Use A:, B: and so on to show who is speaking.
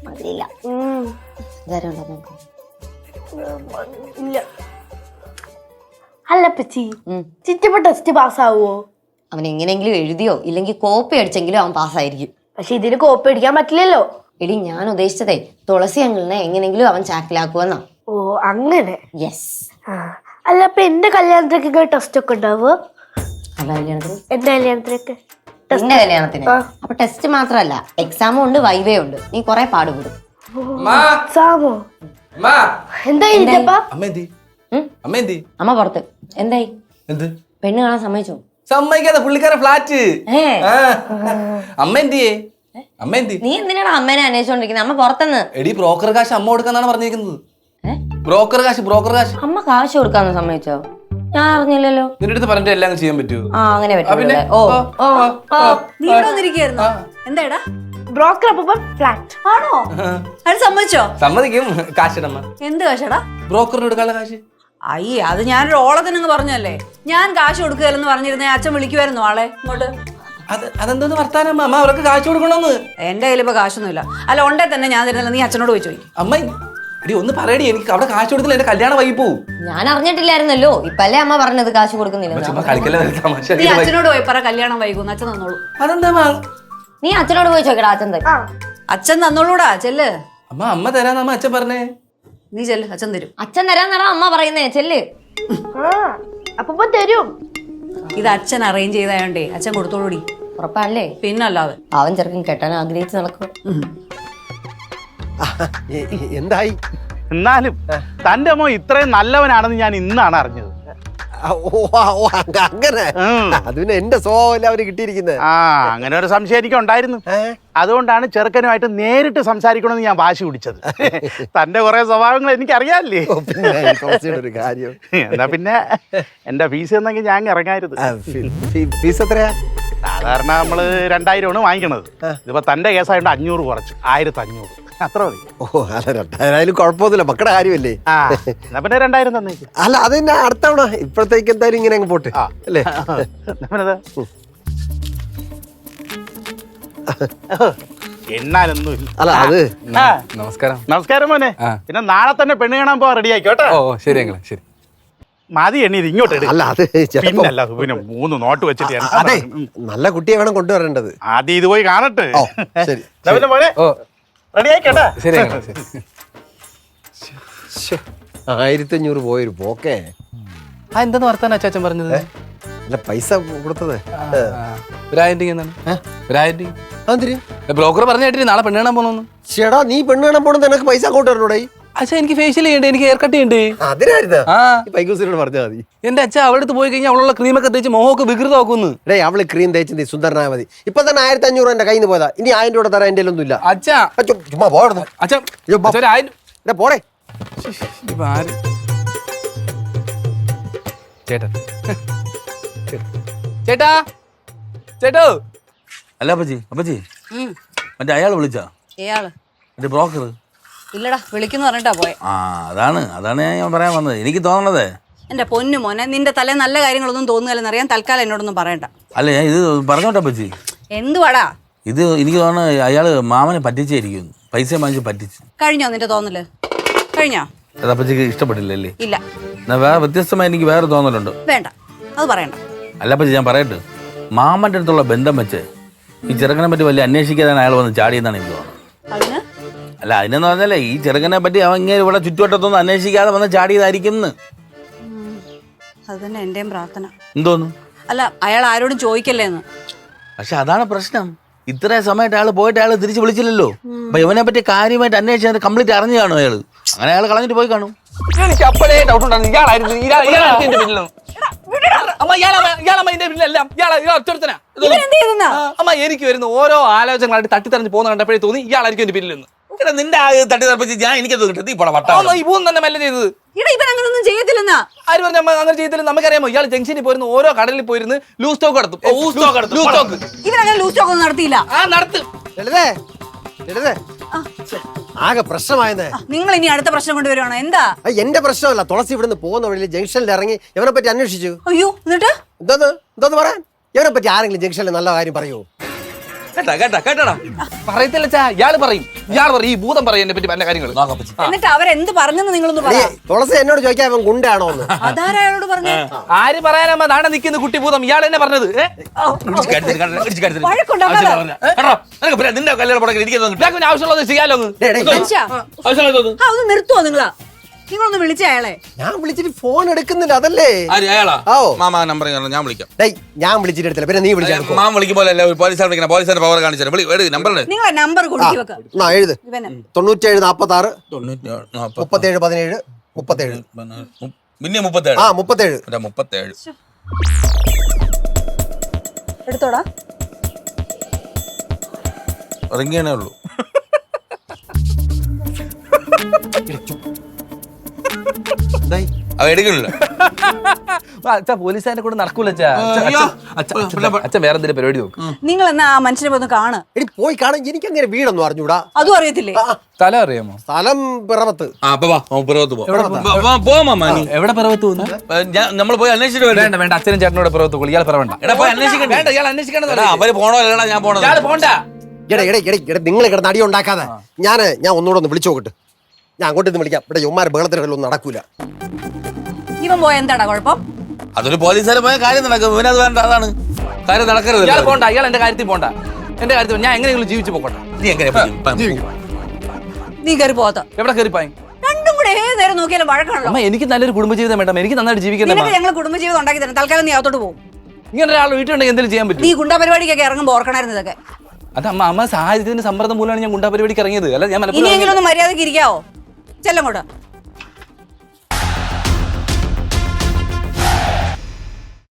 A: മതിയില്ല.
B: ഇല്ല. അല്ല പച്ചി, ചിറ്റപ്പ ടെസ്റ്റ് പാസ്സാവോ?
A: അവൻ എങ്ങനെയെങ്കിലും എഴുതിയോ ഇല്ലെങ്കിൽ കോപ്പി അടിച്ചെങ്കിലും അവൻ പാസ്സായിരിക്കും.
B: പക്ഷെ ഇതിന് കോപ്പി അടിക്കാൻ പറ്റില്ലല്ലോ.
A: എടി ഞാൻ ഉദ്ദേശിച്ചതേ തുളസി അങ്കിളിനെ എങ്ങനെയെങ്കിലും അവൻ ചാക്കിലാക്കുമെന്നാ.
B: ഓ അങ്ങനെ.
A: യെസ്.
B: അല്ല അപ്പൊ എന്റെ കല്യാണത്തിനൊക്കെ ടെസ്റ്റ് ഒക്കെ ഉണ്ടാവോ? എന്റെ കല്യാണത്തിനൊക്കെ
A: എന്റെ കല്യാണത്തിന് അപ്പൊ ടെസ്റ്റ് മാത്രല്ല എക്സാമും ഉണ്ട് വൈവേ ഉണ്ട്. നീ കൊറേ പാടുപെടും.
B: എക്സാമോ? എന്തായി?
A: അമ്മ പുറത്ത്. എന്തായി? പെണ്ണ് കാണാൻ സമ്മതിച്ചോ?
C: സമ്മതിക്കാതെ പുള്ളിക്കാരെ ഫ്ലാറ്റ്.
A: നീ എന്തിനാണ് അമ്മേനെ അന്വേഷിച്ചോണ്ടിരിക്കുന്നത്? അമ്മ പുറത്തുനിന്ന്.
C: എടി ബ്രോക്കർ കാശ് അമ്മ കൊടുക്കാന്നാണ് പറഞ്ഞിരിക്കുന്നത്. ബ്രോക്കർ കാശ്.
A: അമ്മ കാശ് കൊടുക്കാന്ന് സമ്മതിച്ചോ? ഞാൻ അറിഞ്ഞില്ലല്ലോ.
C: നിന്റെ അടുത്ത് പറഞ്ഞിട്ട് എല്ലാം ചെയ്യാൻ പറ്റുമോ?
A: അങ്ങനെ പറ്റില്ല.
D: എന്താടാ
B: ബ്രോക്കർ അപ്പൊ ഫ്ലാറ്റ്
D: ആണോ? അത് സമ്മതിച്ചോ?
C: സമ്മതിക്കും. കാശിടമ്മ.
D: എന്ത് കാശടാ?
C: ബ്രോക്കറിന് കൊടുക്കാനുള്ള കാശ്.
D: അയ്യേ, അത് ഞാനൊരു ഓളത്തിനങ്ങ് പറഞ്ഞല്ലേ. ഞാൻ കാശ് കൊടുക്കുകയല്ലെന്ന് പറഞ്ഞിരുന്നേ അച്ഛൻ വിളിക്കുമായിരുന്നു ആളെ ഇങ്ങോട്ട്.
C: അതെന്തോന്ന് വർത്താനം അമ്മ? അവർക്ക് കാശ് കൊടുക്കണമെന്ന്.
D: എന്റെ കയ്യിൽ ഇപ്പൊ കാശൊന്നുമില്ല. അല്ല ഉണ്ടേ തന്നെ ഞാൻ തരുന്നില്ല. നീ അച്ഛനോട് പോയി ചോദിക്കും.
C: അമ്മ എടി ഒന്ന് പറയടി, എനിക്ക് അവിടെ കാശ് കൊടുത്തില്ല, എന്റെ കല്യാണം വൈകി പോവും.
A: ഞാൻ അറിഞ്ഞിട്ടില്ലായിരുന്നല്ലോ. ഇപ്പല്ലേ അമ്മ പറഞ്ഞത് കാശ് കൊടുക്കുന്നില്ല.
D: നീ അച്ഛനോട് പോയി പറ കല്യാണം വൈകുന്നു. അച്ഛൻ തന്നോളൂ.
C: അതെന്താ?
A: നീ അച്ഛനോട് പോയി ചോദിക്കടാ.
D: അച്ഛൻ തന്നോളൂടാ. ചെല്ല്.
C: അമ്മ തരാന്നമ്മ അച്ഛൻ പറഞ്ഞേ.
D: നീ ചെല്ല്, അച്ഛൻ തരും.
A: അച്ഛൻ തരാന്നാടാ അമ്മ പറയുന്നേ. ചെല്ല്.
B: അപ്പൊ തരും.
D: ഇത് അച്ഛൻ അറേഞ്ച് ചെയ്തായോണ്ടേ അച്ഛൻ കൊടുത്തോളൂടി.
A: ഉറപ്പാണല്ലേ?
D: പിന്നല്ലാതെ.
A: അവൻ ചെറുക്കൻ കെട്ടാൻ ആഗ്രഹിച്ച് നടക്കും.
E: എന്തായി?
F: എന്നാലും തന്റെ അമ്മ ഇത്രയും നല്ലവനാണെന്ന് ഞാൻ ഇന്നാണ് അറിഞ്ഞത്.
E: അങ്ങനെ അത് പിന്നെ എന്റെ സ്വഭാവമല്ല അവര് കിട്ടിയിരിക്കുന്നത്.
F: അങ്ങനെ ഒരു സംശയം എനിക്ക് ഉണ്ടായിരുന്നു. അതുകൊണ്ടാണ് ചെറുക്കനുമായിട്ട് നേരിട്ട് സംസാരിക്കണമെന്ന് ഞാൻ വാശി പിടിച്ചത്. തന്റെ കുറെ സ്വഭാവങ്ങൾ എനിക്ക് അറിയാല്ലേ.
E: ഒരു കാര്യം
F: എന്നാ പിന്നെ എന്റെ ഫീസ് എന്നെങ്കിൽ ഞാൻ ഇറങ്ങായിരുന്നു.
E: ഫീസ് എത്രയാ?
F: സാധാരണ നമ്മള് 2000 വാങ്ങിക്കണത്. ഇതിപ്പോ തന്റെ കേസായതുകൊണ്ട് 500 കുറച്ചു. 1500 അത്ര മതി.
E: ഓ അല്ല 2000 കുഴപ്പമൊന്നുമില്ല, മക്കളുടെ കാര്യമല്ലേ.
F: എന്നാ പിന്നെ 2000 തന്നേക്ക്.
E: അല്ല അത് തന്നെ അടുത്ത തവണ. ഇപ്പോഴത്തേക്ക് എന്തായാലും ഇങ്ങനെ അങ്ങ് പോട്ടെ അല്ലേ.
F: എന്നാലൊന്നുമില്ല.
E: അല്ല അത്
F: നമസ്കാരം മോനെ. പിന്നെ നാളെ തന്നെ പെണ്ണ് കാണാൻ പോവാൻ റെഡി ആയിക്കോട്ടെ.
C: ശരി ശരി.
F: മതി എണ്ണി ഇത് ഇങ്ങോട്ട്.
E: അല്ല അത്
F: പിന്നല്ല പിന്നെ 3 നോട്ട് വെച്ചിട്ട്
E: അതെ നല്ല കുട്ടിയെ വേണം കൊണ്ടുവരേണ്ടത്.
F: ആദ്യം ഇത് പോയി കാണട്ടെ.
E: ശരി
F: റെഡി ആയിക്കോട്ടെ.
E: 1500 പോയൊരു പോക്കേ.
C: എന്തെന്ന് വർത്താനം അച്ചാച്ചൻ പറഞ്ഞത്?
E: അല്ല പൈസ കൊടുത്തത്
C: 1000. ബ്രോക്കർ പറഞ്ഞ കേട്ടിട്ട് നാളെ പെണ്ണ് കാണാൻ പോന്നു.
E: ചേടാ നീ പെണ്ണ് കാണാൻ പോണെന്ന് എനിക്ക് പൈസ അങ്ങോട്ട് വരണോടേ.
C: അച്ഛാ എനിക്ക് ഫേഷ്യൽ ചെയ്യണ്ടേ, എനിക്ക് ഹെയർ കട്ട് ചെയ്യണ്ടേ.
E: പൈക്കൂസിനോട് പറഞ്ഞാൽ മതി.
C: എന്റെ അച്ഛൻ അവിടെ അടുത്ത് പോയി കഴിഞ്ഞാൽ അവളുള്ള ക്രീമൊക്കെ തേച്ച് മോഹമൊക്കെ വികൃതമാക്കുന്നു.
E: ഡേ അവള് ക്രീം തേച്ച് നീ സുന്ദരനായ മതി. ഇപ്പൊ തന്നെ 1500 എന്റെ കയ്യിൽ നിന്ന് പോയതാ. ഇനി 1000 രൂപ തരാൻ എന്റെ ഒന്നും ഇല്ല.
C: അച്ഛാ
E: ചുമ്മാ പോടുന്നു. പോടേ
C: ചേട്ടാ ചേട്ടോ.
G: അല്ല അപ്പച്ചി മറ്റേ അയാൾ വിളിച്ചാ? മറ്റേ ബ്രോക്കർ
D: ഇല്ലടാ, വിളിക്കുന്നു പറഞ്ഞിട്ടാ പോയെ.
G: അതാണ് ഞാൻ പറയാൻ വന്നത്. എനിക്ക് തോന്നണതേ
D: എന്റെ പൊന്നു മോനെ, നിന്റെ തലേ നല്ല കാര്യങ്ങളൊന്നും തോന്നുകയല്ലെന്ന് അറിയാൻ തൽക്കാലം എന്നോടൊന്നും പറയണ്ട.
G: അല്ല ഞാൻ ഇത് പറഞ്ഞോട്ടെ അപ്പച്ചി.
D: എന്തുവാടാ
G: ഇത്? എനിക്ക് തോന്നുന്നത് അയാള് മാമനെ പറ്റിച്ചായിരിക്കും. പൈസ വാങ്ങിച്ച് പറ്റിച്ചു.
D: കഴിഞ്ഞോ നിന്റെ തോന്നല്? കഴിഞ്ഞോ?
G: അത് അപ്പച്ചിക്ക് ഇഷ്ടപ്പെട്ടില്ലല്ലേ?
D: ഇല്ല.
G: എന്നാ വേറെ വ്യത്യസ്തമായി എനിക്ക് വേറെ തോന്നലുണ്ട്.
D: വേണ്ട, അത് പറയണ്ട.
G: അല്ല അപ്പച്ചി ഞാൻ പറയട്ടെ, മാമന്റെ അടുത്തുള്ള ബന്ധം വെച്ച് ഈ ചെറുക്കനെ പറ്റി വലിയ അന്വേഷിക്കാതാണ് അയാൾ വന്ന് ചാടിയെന്നാണ് എനിക്ക് തോന്നുന്നത്. അല്ല അതിനെന്ന് പറഞ്ഞാലേ ഈ ചെറുക്കനെ പറ്റി അവൻ ഇങ്ങനെ ഇവിടെ ചുറ്റുവട്ടത്തൊന്നും അന്വേഷിക്കാതെ വന്ന് ചാടിയതായിരിക്കും.
D: അത് തന്നെ എന്റെയും പ്രാർത്ഥന.
G: എന്തോന്നു?
D: അല്ല അയാൾ ആരോടും ചോദിക്കല്ലേന്ന്.
G: പക്ഷെ അതാണ് പ്രശ്നം. ഇത്രയും സമയത്ത് അയാൾ പോയിട്ട് അയാൾ തിരിച്ച് വിളിച്ചില്ലല്ലോ. അപ്പൊ ഇവനെ പറ്റി കാര്യമായിട്ട് അന്വേഷിച്ച് കംപ്ലീറ്റ് അറിഞ്ഞു കാണും അയാൾ. അങ്ങനെ അയാൾ കളഞ്ഞിട്ട് പോയി കാണും.
C: എനിക്ക് അപ്പോഴേ ഡൗട്ട് ഉണ്ടായിരുന്നു ഇയാളായിരുന്നു എന്റെ പിന്നിലും. അമ്മ എനിക്ക് വരുന്ന ഓരോ ആലോചനകളായിട്ട് തട്ടിത്തറിഞ്ഞ് പോകുന്ന കണ്ടപ്പോഴേ തോന്നി ഇയാളായിരിക്കും എന്റെ പിന്നിലെന്ന്.
G: നിന്റെ തട്ടി തറപ്പിച്ച് ഞാൻ എനിക്കത് കിട്ടും.
C: ഈ പൂന്ന് തന്നെ മെല്ലെ ചെയ്തത്.
D: ഇവനങ്ങനൊന്നും ചെയ്യത്തില്ലെന്നാ.
C: ആര് പറഞ്ഞ അങ്ങനെ ചെയ്തില്ല? നമുക്കറിയാമോ ഇയാൾ ജംഗ്ഷനിൽ പോയിരുന്ന ഓരോ കടലിൽ പോയിരുന്ന് ലൂസ് സ്റ്റോക്ക് നടത്തും.
D: ഇവനങ്ങനെ ലൂസ് സ്റ്റോക്ക് ഒന്നും നടത്തിയില്ല.
C: നടത്തും.
E: ആകെ പ്രശ്നമായെന്നേ.
D: നിങ്ങൾ ഇനി അടുത്ത പ്രശ്നം കൊണ്ടുവരുവാണോ? എന്താ?
E: എന്റെ പ്രശ്നമല്ല. തുളസി ഇവിടുന്ന് പോകുന്ന വഴിയിൽ ജംഗ്ഷനിൽ ഇറങ്ങി ഇവനെ പറ്റി അന്വേഷിച്ചു.
D: അയ്യോ എന്നിട്ട്
E: എന്തോന്ന് പറയാൻ? ഇവനെ പറ്റി ആരെങ്കിലും ജംഗ്ഷനിൽ നല്ല കാര്യം പറയൂ?
G: കേട്ടാ
C: പറയത്തില്ല ചാ, ഇയാള് പറയും ഈ ഭൂതം പറയും എന്നെ പറ്റി പല കാര്യങ്ങൾ.
D: എന്നിട്ട് അവരെന്ത് പറഞ്ഞെന്ന് നിങ്ങളൊന്ന്
E: നീ
D: പറ.
E: തുളസി എന്നോട് ചോദിക്കാൻ അവൻ ഗുണ്ടാണോ എന്ന്.
D: അതാരാ അയാളോട് പറഞ്ഞു?
C: ആര് പറയാനാ നാടെ നിൽക്കുന്ന കുട്ടി ഭൂതം, ഇയാൾ എന്നെ പറഞ്ഞത്.
G: നിന്റെ കല്യാണം പുറകെ ഇരിക്കുന്നു.
C: ആവശ്യമുള്ളത് ചെയ്യാലോ ഒന്ന്.
D: മനുഷ്യ, ഒന്ന് നിർത്തുവോ നിങ്ങളാ? നിങ്ങളൊന്ന് വിളിച്ച അയാളെ.
E: ഞാൻ വിളിച്ചിട്ട് ഫോൺ എടുക്കുന്നില്ല, അതല്ലേ.
G: അയാളാ
E: ഓ
G: മാമാ നമ്പർ ഞാൻ വിളിക്കാം.
E: ഡേയ് ഞാൻ വിളിച്ചിട്ട് എടുത്തില്ല, പിന്നെ നീ വിളിച്ചാൽ
G: മാമ വിളിക്കുമ്പോൾ പോലീസാർ വിളിക്കണം. പോലീസിന്റെ പവർ കാണിച്ചാൽ നമ്പർ
D: നിങ്ങളെ നമ്പർ കൊടുക്കി വെക്ക.
E: എഴുത്.
D: ഇവനെ
E: 97 46 37 17 37.
G: പിന്നെ 37.
E: ആ 37.
G: 37.
D: എടുത്തോടാ.
G: ഇറങ്ങിയാണേ ഉള്ളൂ. അവ എടുക്കണില്ല.
C: അച്ഛാ പോലീസുകാരെ കൂടെ നടക്കൂല അച്ഛാ. അച്ഛൻ വേറെ എന്തെങ്കിലും പരിപാടി നോക്കും.
D: നിങ്ങൾ എന്നാ ആ മനുഷ്യനെ ഒന്ന് കാണ്.
E: എടി പോയി കാണാൻ എനിക്ക് അങ്ങനെ വീടൊന്നും അറിഞ്ഞൂടാ.
D: അതും അറിയത്തില്ലേ?
C: സ്ഥലം അറിയാമോ?
E: സ്ഥലം പിറവത്ത്.
C: എവിടെ പിറവത്ത് പോകുന്നു?
G: നമ്മൾ പോയി അന്വേഷിച്ചിട്ട്
C: വേണ്ട വേണ്ട, അച്ഛനും ചേട്ടനോട് പിറവത്ത് പോകും. ഇയാൾ പിറവണ്ട.
G: പോയി അന്വേഷിക്കണ്ട.
C: വേണ്ട, ഇയാൾ അന്വേഷിക്കണം.
G: അവര് പോണോ അല്ലടാ ഞാൻ പോണത്.
C: ഇയാൾ പോണ്ട.
E: നിങ്ങൾ കിടന്ന് അടി ഉണ്ടാക്കാതെ ഞാൻ ഒന്നുകൂടെ ഒന്ന് വിളിച്ചു നോക്കട്ടെ. ഞാൻ അങ്ങോട്ട് നിന്ന് വിളിക്കാം. ഇവിടെ യുമാര് ബഹളത്തിനൊന്നും നടക്കൂല.
D: ഇവൻ പോയ എന്താടാ കുഴപ്പം?
G: അതൊരു പോലീസുകാരെ പോയ കാര്യം നടക്കും. ഇവനത് വേണ്ട, അതാണ് കാര്യം നടക്കരുത്.
C: ഇയാൾ പോണ്ട, ഇയാൾ എന്റെ കാര്യത്തിൽ പോണ്ട. എന്റെ കാര്യത്തിൽ ഞാൻ എങ്ങനെയെങ്കിലും ജീവിച്ചു പോകട്ടെ.
G: നീ എങ്ങനെ
D: നീ കയറി പോകാത്ത.
C: എവിടെ കയറിപ്പായി?
D: രണ്ടും കൂടെ ഏത് നേരം നോക്കിയാലും വഴക്കാണല്ലോ.
C: അമ്മ എനിക്ക് നല്ലൊരു കുടുംബജീവിതം വേണ്ട, എനിക്ക് നന്നായിട്ട് ജീവിക്കണ്ട.
D: നിനക്ക് ഞങ്ങൾ കുടുംബജീവിതം ഉണ്ടാക്കി തരാം. തൽക്കാലം നീ അകത്തോട്ട് പോകും.
C: ഇങ്ങനെ ഒരാൾ വീട്ടിലുണ്ടെങ്കിൽ എന്തെങ്കിലും ചെയ്യാൻ പറ്റും.
D: നീ ഗുണ്ടാ പരിപാടിക്കൊക്കെ ഇറങ്ങുമ്പോൾ ഓർക്കണായിരുന്നു ഇതൊക്കെ.
C: അത് അമ്മ സാഹചര്യത്തിന്റെ സമ്മർദ്ദം മൂലമാണ് ഞാൻ ഗുണ്ടാ പരിപാടിക്ക് ഇറങ്ങിയത്. അല്ല ഞാൻ
D: ഇനിയെങ്കിലും ഒന്ന് മര്യാദക്ക് ഇരിക്കാവോ? ചെല്ലങ്ങോട്ട്.